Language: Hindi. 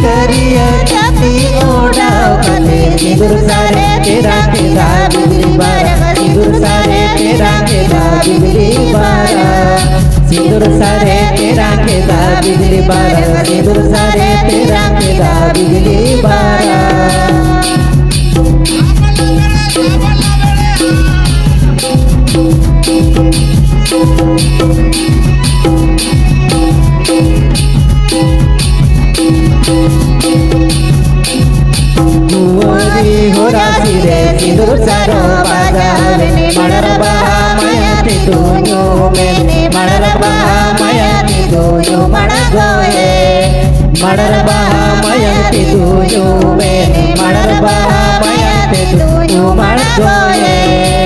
करिए जाती ओढ़ा कले सिंदूर सारे तेरा तेरा बिजली बारा सिंदूर सारे तेरा तेरा बिजली बारा सिंदूर सारे तेरा तेरा बिजली बारा सिंदूर सारे तेरा तेरा बिजली बारा सिंदूर सारो बाजार में मड़रबा माया ते दोनों मैंने मड़रबा माया ते दोनों मड़ गए मड़रबा माया ते दोनों मैंने मड़रबा माया ते दोनों मड़ गए